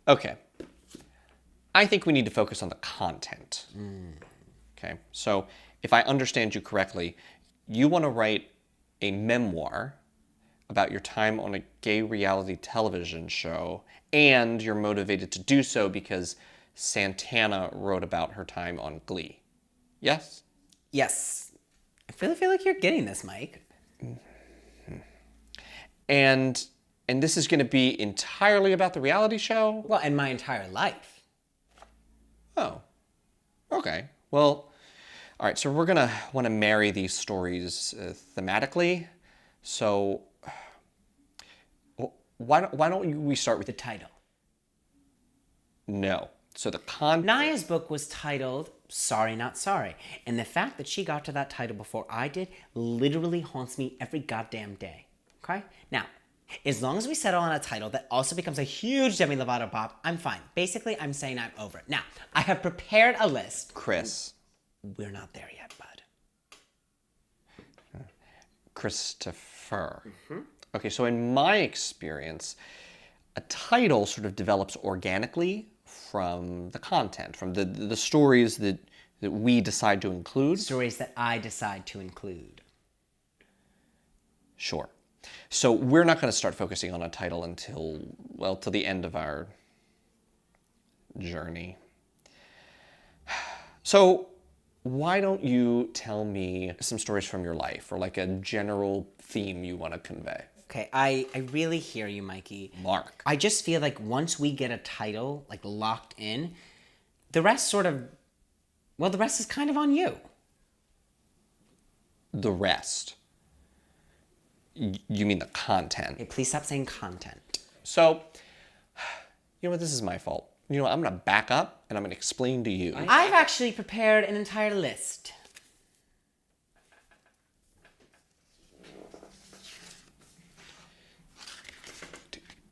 Okay. I think we need to focus on the content. Okay, so if I understand you correctly, you want to write a memoir about your time on a gay reality television show, and you're motivated to do so because Santana wrote about her time on Glee. Yes? Yes. I really feel like you're getting this, Mike. And this is going to be entirely about the reality show? Well, and my entire life. Oh. Okay. Well, all right, so we're going to want to marry these stories thematically. So why don't we start with The title. No. So the content. Naya's book was titled Sorry Not Sorry, and the fact that she got to that title before I did literally haunts me every goddamn day. Okay? Now, as long as we settle on a title that also becomes a huge Demi Lovato pop, I'm fine. Basically, I'm saying I'm over it. Now, I have prepared a list. Chris. We're not there yet, bud. Christopher. Okay, so in my experience, a title sort of develops organically from the content, from the stories that we decide to include. Stories that I decide to include. Sure. So we're not going to start focusing on a title until, well, till the end of our journey. So why don't you tell me some stories from your life, or like a general theme you want to convey? Okay, I really hear you, Mikey. Mark. I just feel like once we get a title, like, locked in, the rest sort of, well, the rest is kind of on you. The rest. You mean the content. Okay, please stop saying content. So, you know what, this is my fault. You know what, I'm going to back up and I'm going to explain to you. I've actually prepared an entire list.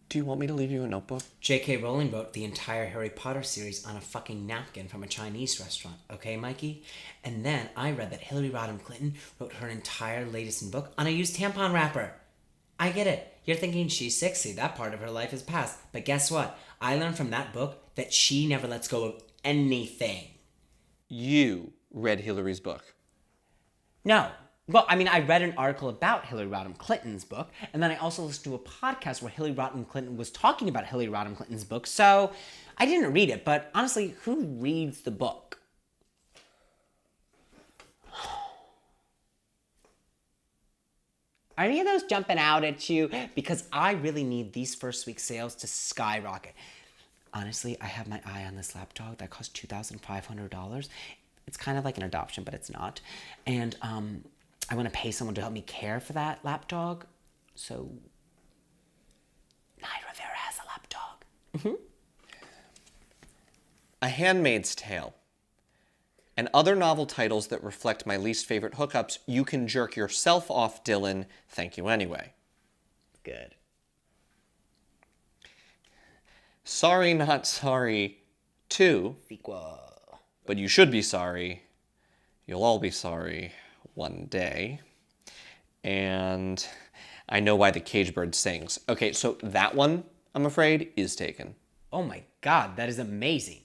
Do you want me to leave you a notebook? J.K. Rowling wrote the entire Harry Potter series on a fucking napkin from a Chinese restaurant, okay, Mikey? And then I read that Hillary Rodham Clinton wrote her entire latest book on a used tampon wrapper. I get it. You're thinking she's 60. That part of her life is past. But guess what? I learned from that book that she never lets go of anything. You read Hillary's book. No. Well, I mean, I read an article about Hillary Rodham Clinton's book, and then I also listened to a podcast where Hillary Rodham Clinton was talking about Hillary Rodham Clinton's book, so I didn't read it, but honestly, who reads the book? Are any of those jumping out at you? Because I really need these first week sales to skyrocket. Honestly, I have my eye on this lapdog that costs $2,500. It's kind of like an adoption, but it's not. And, I want to pay someone to help me care for that lapdog. So, Naya Rivera has a lapdog. A Handmaid's Tale. And other novel titles that reflect my least favorite hookups. You can jerk yourself off, Dylan. Thank you anyway. Good. Sorry Not Sorry 2. Sequel. But you should be sorry. You'll all be sorry one day. And I know why the cage bird sings. Okay, so that one, I'm afraid, is taken. Oh my God, that is amazing.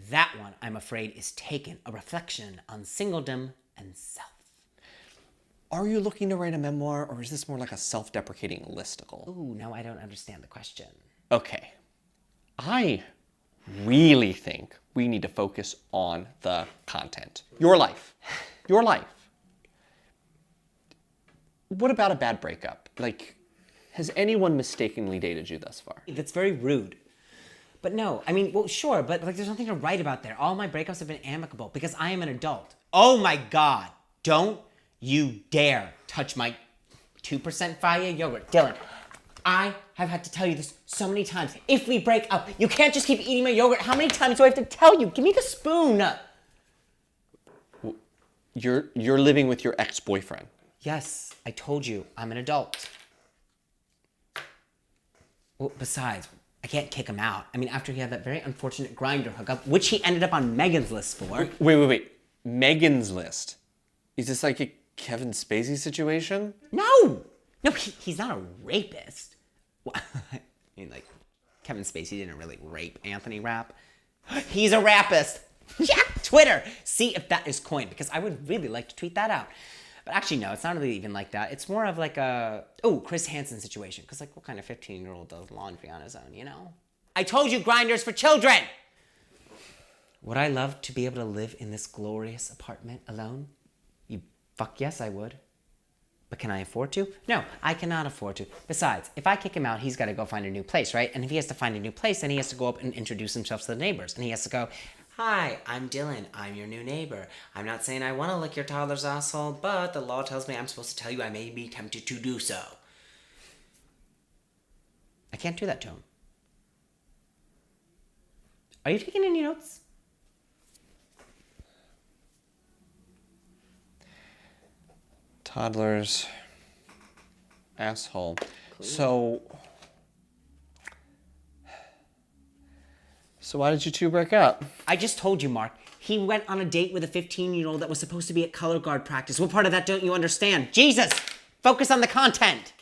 That one, I'm afraid, is taken. A reflection on singledom and self. Are you looking to write a memoir, or is this more like a self-deprecating listicle? Ooh, now I don't understand the question. Okay. I really think we need to focus on the content. Your life. Your life. What about a bad breakup? Like, has anyone mistakenly dated you thus far? That's very rude. But no, I mean, well, sure, but like, there's nothing to write about there. All my breakups have been amicable because I am an adult. Oh my God, don't you dare touch my 2% fire yogurt. Dylan, I have had to tell you this so many times. If we break up, you can't just keep eating my yogurt. How many times do I have to tell you? Give me the spoon. You're living with your ex-boyfriend. Yes, I told you, I'm an adult. Well, besides, I can't kick him out. I mean, after he had that very unfortunate Grindr hookup, which he ended up on Megan's list for. Wait. Megan's list? Is this like a Kevin Spacey situation? No, he's not a rapist. Well, I mean, like, Kevin Spacey didn't really rape Anthony Rapp. He's a rapist. Yeah, Twitter. See if that is coined, because I would really like to tweet that out. But actually, no, it's not really even like that. It's more of like a, Chris Hansen situation. Because, like, what kind of 15-year-old does laundry on his own, you know? I told you, Grinders for children! Would I love to be able to live in this glorious apartment alone? Fuck yes, I would. But can I afford to? No, I cannot afford to. Besides, if I kick him out, he's got to go find a new place, right? And if he has to find a new place, then he has to go up and introduce himself to the neighbors. And he has to go, "Hi, I'm Dylan. I'm your new neighbor. I'm not saying I want to lick your toddler's asshole, but the law tells me I'm supposed to tell you I may be tempted to do so." I can't do that to him. Are you taking any notes? Toddler's asshole. Cool. So why did you two break up? I just told you, Mark. He went on a date with a 15-year-old that was supposed to be at color guard practice. What part of that don't you understand? Jesus! Focus on the content!